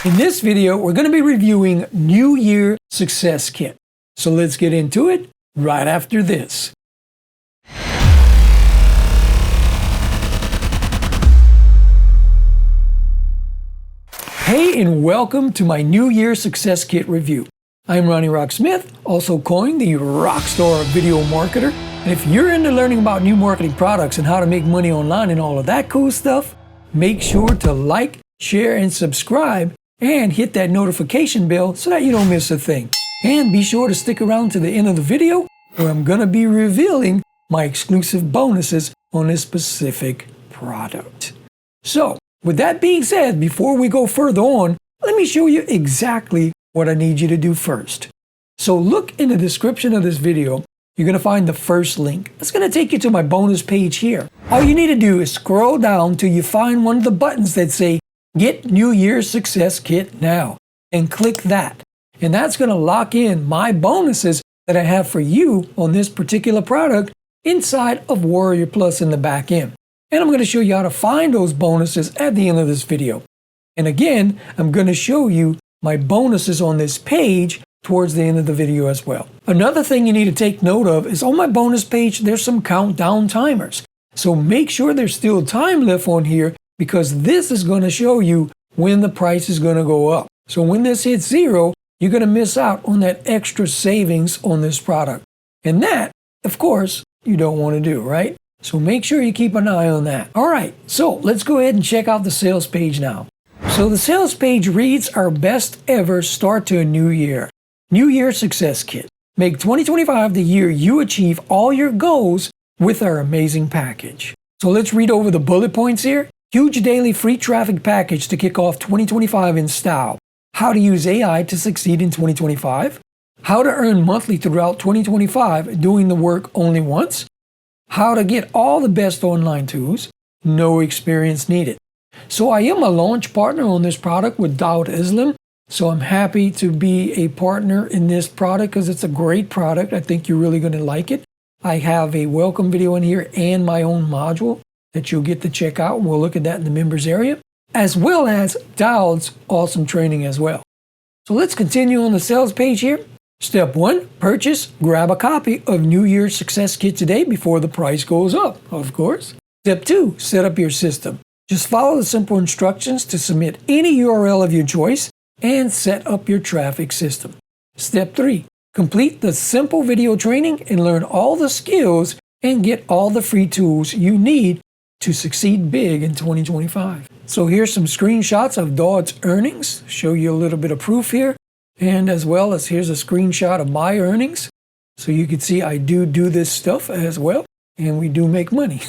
In this video, we're going to be reviewing New Year Success Kit. So let's get into it right after this. Hey, and welcome to my New Year Success Kit review. I'm Ronnierokksmith, also coined the Rockstar Video Marketer. And if you're into learning about new marketing products and how to make money online and all of that cool stuff, make sure to like, share, and subscribe, and hit that notification bell so that you don't miss a thing. And be sure to stick around to the end of the video where I'm going to be revealing my exclusive bonuses on this specific product. So, with that being said, before we go further on, let me show you exactly what I need you to do first. So look in the description of this video. You're going to find the first link. It's going to take you to my bonus page here. All you need to do is scroll down till you find one of the buttons that say Get New Year Success Kit Now, and click that. And that's going to lock in my bonuses that I have for you on this particular product inside of Warrior Plus in the back end. And I'm going to show you how to find those bonuses at the end of this video. And again, I'm going to show you my bonuses on this page towards the end of the video as well. Another thing you need to take note of is on my bonus page, there's some countdown timers. So make sure there's still time left on here, because this is going to show you when the price is going to go up. So when this hits 0, you're going to miss out on that extra savings on this product. And that, of course, you don't want to do, right? So make sure you keep an eye on that. All right, so let's go ahead and check out the sales page now. So the sales page reads our best ever start to a new year. New Year Success Kit. Make 2025 the year you achieve all your goals with our amazing package. So let's read over the bullet points here. Huge daily free traffic package to kick off 2025 in style. How to use AI to succeed in 2025. How to earn monthly throughout 2025 doing the work only once. How to get all the best online tools. No experience needed. So I am a launch partner on this product with Dawood Islam. So I'm happy to be a partner in this product because it's a great product. I think you're really going to like it. I have a welcome video in here and my own module that you'll get to check out. We'll look at that in the members area, as well as Dawood's awesome training as well. So let's continue on the sales page here. Step 1, purchase, grab a copy of New Year Success Kit today before the price goes up, of course. Step 2, set up your system. Just follow the simple instructions to submit any URL of your choice and set up your traffic system. Step 3, complete the simple video training and learn all the skills and get all the free tools you need to succeed big in 2025. So here's some screenshots of Dawood's earnings. Show you a little bit of proof here. And as well as here's a screenshot of my earnings. So you can see I do this stuff as well. And we do make money.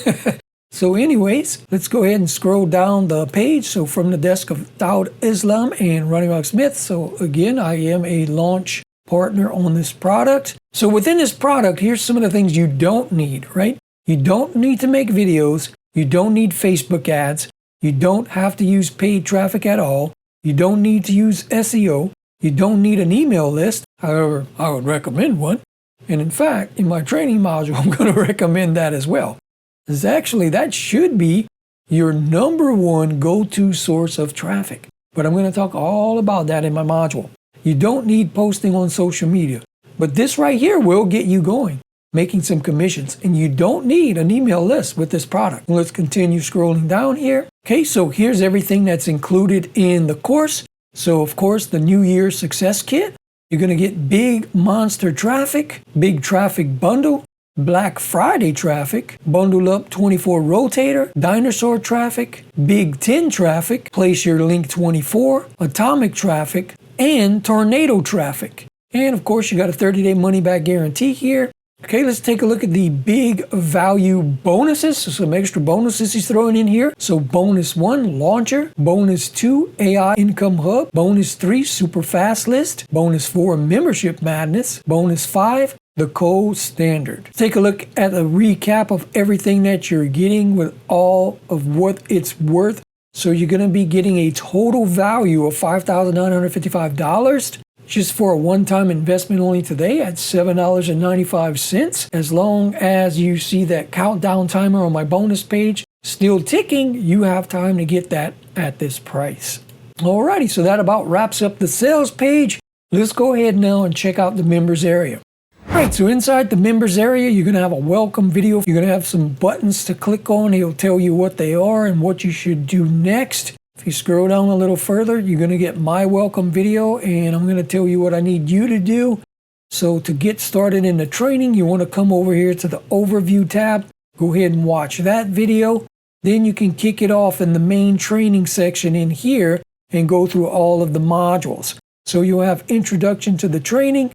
So anyways, let's go ahead and scroll down the page. So from the desk of Dawood Islam and Ronnierokksmith. So again, I am a launch partner on this product. So within this product, here's some of the things you don't need, right? You don't need to make videos. You don't need Facebook ads. You don't have to use paid traffic at all. You don't need to use SEO. You don't need an email list. However, I would recommend one. And in fact, in my training module, I'm going to recommend that as well. Because actually, that should be your number one go-to source of traffic. But I'm going to talk all about that in my module. You don't need posting on social media. But this right here will get you going, making some commissions. And you don't need an email list with this product. Let's continue scrolling down here. Okay, so here's everything that's included in the course. So of course, the New Year Success Kit. You're going to get big monster traffic, big traffic bundle, Black Friday traffic, bundle up 24 rotator, dinosaur traffic, Big 10 traffic, place your link 24, atomic traffic, and tornado traffic. And of course, you got a 30-day money-back guarantee here. Okay, let's take a look at the big value bonuses. So some extra bonuses he's throwing in here. So bonus 1, launcher. Bonus 2, AI Income Hub. Bonus 3, super fast list. Bonus 4, membership madness. Bonus 5, the code standard. Take a look at a recap of everything that you're getting with all of what it's worth. So you're going to be getting a total value of $5,955. Just for a one-time investment only today at $7.95. As long as you see that countdown timer on my bonus page still ticking, you have time to get that at this price. Alrighty, so that about wraps up the sales page. Let's go ahead now and check out the members area. Alright, so inside the members area, you're going to have a welcome video. You're going to have some buttons to click on. It'll tell you what they are and what you should do next. If you scroll down a little further, you're going to get my welcome video, and I'm going to tell you what I need you to do. So to get started in the training, you want to come over here to the overview tab. Go ahead and watch that video. Then you can kick it off in the main training section in here and go through all of the modules. So you'll have introduction to the training,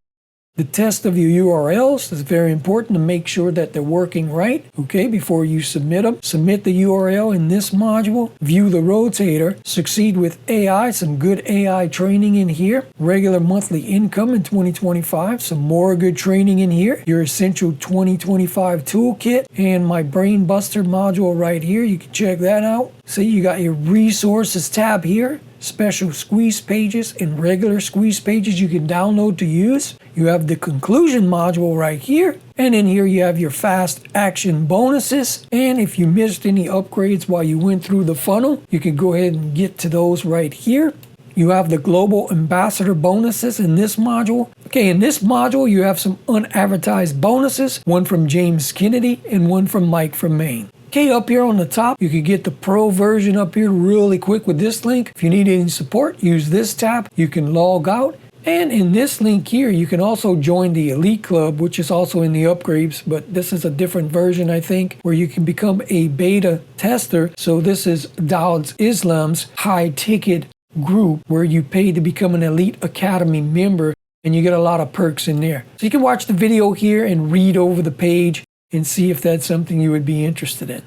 the test of your URLs. It's very important to make sure that they're working right, okay, before you submit them. Submit the URL in this module. View the rotator. Succeed with AI, some good AI training in here. Regular monthly income in 2025, some more good training in here. Your essential 2025 toolkit and my brain buster module right here. You can check that out. See, you got your resources tab here. Special squeeze pages and regular squeeze pages you can download to use. You have the conclusion module right here. And in here you have your fast action bonuses. And if you missed any upgrades while you went through the funnel, you can go ahead and get to those right here. You have the global ambassador bonuses in this module. Okay, in this module you have some unadvertised bonuses, one from James Kennedy and one from Mike from Maine. Okay, up here on the top, you can get the pro version up here really quick with this link. If you need any support, use this tab. You can log out. And in this link here, you can also join the Elite Club, which is also in the upgrades, but this is a different version, I think, where you can become a beta tester. So this is Dawud Islam's high ticket group where you pay to become an Elite Academy member, and you get a lot of perks in there. So you can watch the video here and read over the page and see if that's something you would be interested in.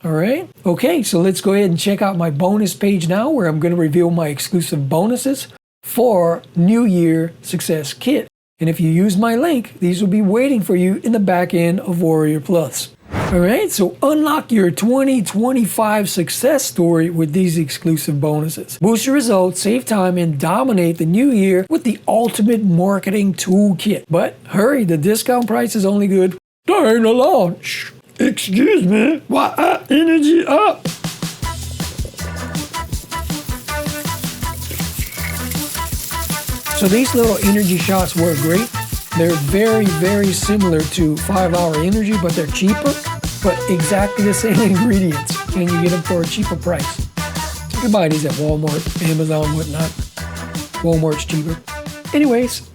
All right. Okay, so let's go ahead and check out my bonus page now, where I'm going to reveal my exclusive bonuses for New Year Success Kit. And if you use my link, these will be waiting for you in the back end of Warrior Plus. All right, so unlock your 2025 success story with these exclusive bonuses. Boost your results, save time, and dominate the new year with the ultimate marketing toolkit. But hurry, the discount price is only good during the launch. Excuse me, why energy up? So these little energy shots work great. They're very, very similar to 5-hour energy, but they're cheaper, but exactly the same ingredients, and you get them for a cheaper price. You can buy these at Walmart, Amazon, whatnot. Walmart's cheaper. Anyways,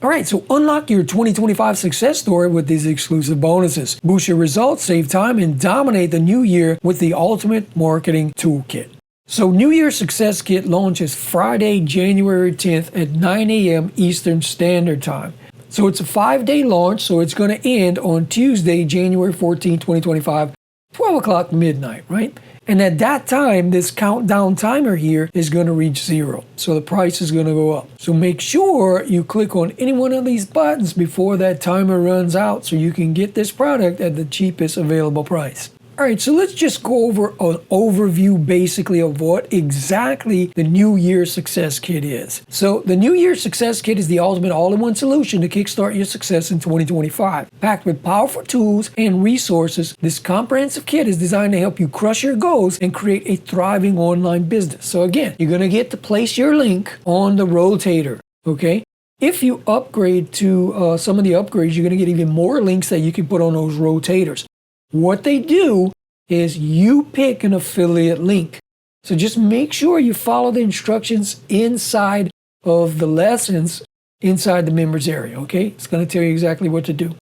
all right, so unlock your 2025 success story with these exclusive bonuses. Boost your results, save time, and dominate the new year with the ultimate marketing toolkit. So New Year Success Kit launches Friday, January 10th at 9 a.m. Eastern Standard Time. So it's a 5-day launch, so it's going to end on Tuesday, January 14, 2025, 12 o'clock midnight, right? And at that time, this countdown timer here is going to reach 0. So the price is going to go up. So make sure you click on any one of these buttons before that timer runs out so you can get this product at the cheapest available price. All right, so let's just go over an overview basically of what exactly the New Year Success Kit is. So the New Year Success Kit is the ultimate all-in-one solution to kickstart your success in 2025. Packed with powerful tools and resources, this comprehensive kit is designed to help you crush your goals and create a thriving online business. So again, you're gonna get to place your link on the rotator, okay? If you upgrade to some of the upgrades, you're gonna get even more links that you can put on those rotators. What they do is you pick an affiliate link. So just make sure you follow the instructions inside of the lessons inside the members area, okay? It's going to tell you exactly what to do.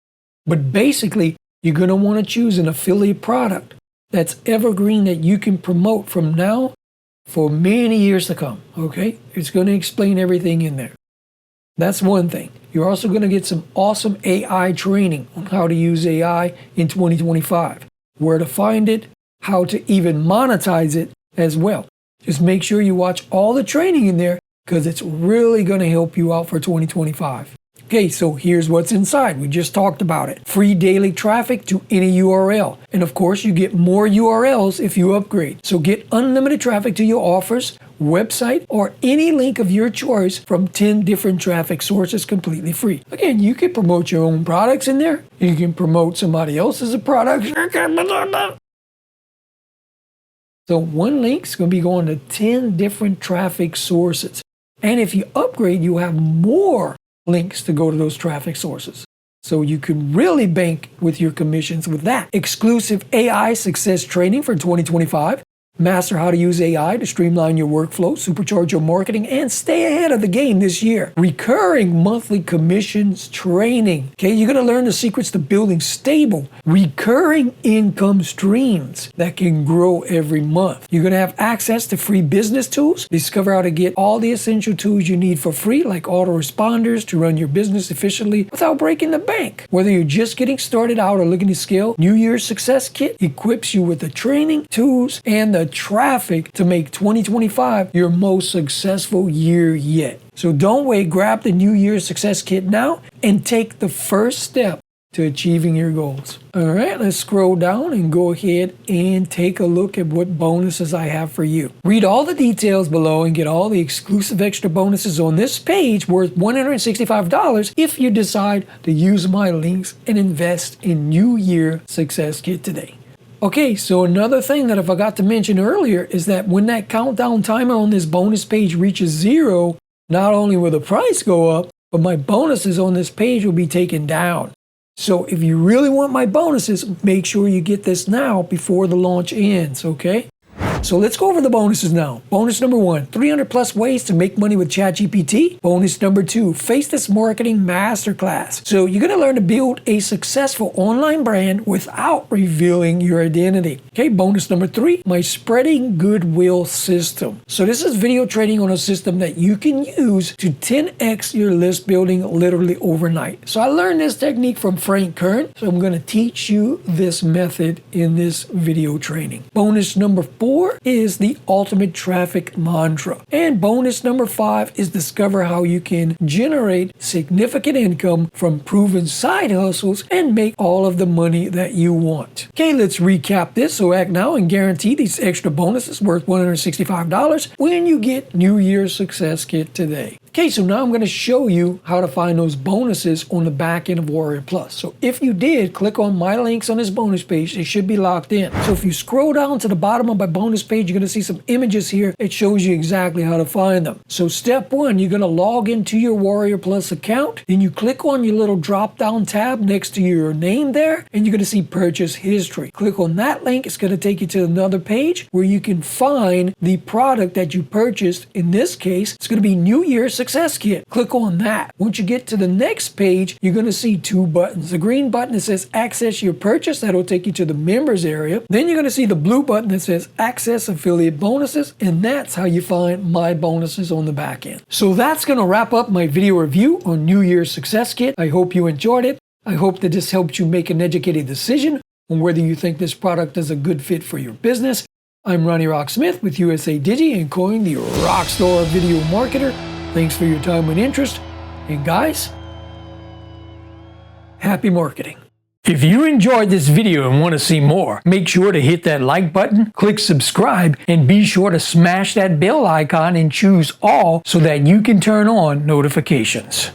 But basically, you're going to want to choose an affiliate product that's evergreen that you can promote from now for many years to come, okay? It's going to explain everything in there. That's one thing. You're also going to get some awesome AI training on how to use AI in 2025, where to find it, how to even monetize it as well. Just make sure you watch all the training in there because it's really going to help you out for 2025. Okay, so here's what's inside. We just talked about it. Free daily traffic to any URL. And of course, you get more URLs if you upgrade. So get unlimited traffic to your offers, website, or any link of your choice from 10 different traffic sources completely free. Again, you can promote your own products in there. You can promote somebody else's product. So So one link's going to be going to 10 different traffic sources. And if you upgrade, you have more links to go to those traffic sources. So you can really bank with your commissions with that. Exclusive AI success training for 2025. Master how to use AI to streamline your workflow, supercharge your marketing, and stay ahead of the game this year. Recurring monthly commissions training. Okay, you're going to learn the secrets to building stable, recurring income streams that can grow every month. You're going to have access to free business tools. Discover how to get all the essential tools you need for free, like autoresponders to run your business efficiently without breaking the bank. Whether you're just getting started out or looking to scale, New Year's Success Kit equips you with the training, tools, and the traffic to make 2025 your most successful year yet. So don't wait, grab the New Year's Success Kit now and take the first step to achieving your goals. All right, let's scroll down and go ahead and take a look at what bonuses I have for you. Read all the details below and get all the exclusive extra bonuses on this page worth $165 if you decide to use my links and invest in New Year Success Kit today. Okay, so another thing that I forgot to mention earlier is that when that countdown timer on this bonus page reaches 0, not only will the price go up, but my bonuses on this page will be taken down. So if you really want my bonuses, make sure you get this now before the launch ends, okay? So let's go over the bonuses now. Bonus number 1, 300 plus ways to make money with ChatGPT. Bonus number 2, Face This Marketing Masterclass. So you're going to learn to build a successful online brand without revealing your identity. Okay, bonus number 3, my Spreading Goodwill system. So this is video training on a system that you can use to 10x your list building literally overnight. So I learned this technique from Frank Kern, so I'm going to teach you this method in this video training. Bonus number 4 is the ultimate traffic mantra. And bonus number 5 is discover how you can generate significant income from proven side hustles and make all of the money that you want. Okay, let's recap this. So act now and guarantee these extra bonuses worth $165 when you get New Year's Success Kit today. Okay, so now I'm going to show you how to find those bonuses on the back end of Warrior Plus. So if you did, click on my links on this bonus page. They should be locked in. So if you scroll down to the bottom of my bonus page, you're going to see some images here. It shows you exactly how to find them. So step 1, you're going to log into your Warrior Plus account. Then you click on your little drop-down tab next to your name there, and you're going to see purchase history. Click on that link. It's going to take you to another page where you can find the product that you purchased. In this case, it's going to be New Year's Success Kit. Click on that. Once you get to the next page, you're going to see 2 buttons. The green button that says access your purchase. That'll take you to the members area. Then you're going to see the blue button that says access affiliate bonuses, and that's how you find my bonuses on the back end. So that's going to wrap up my video review on New Year's Success Kit. I hope you enjoyed it. I hope that this helped you make an educated decision on whether you think this product is a good fit for your business. I'm ronnierokksmith with USA Digi and Coin, the Rockstar Video Marketer. Thanks for your time and interest. And guys, happy marketing. If you enjoyed this video and want to see more, make sure to hit that like button, click subscribe, and be sure to smash that bell icon and choose all so that you can turn on notifications.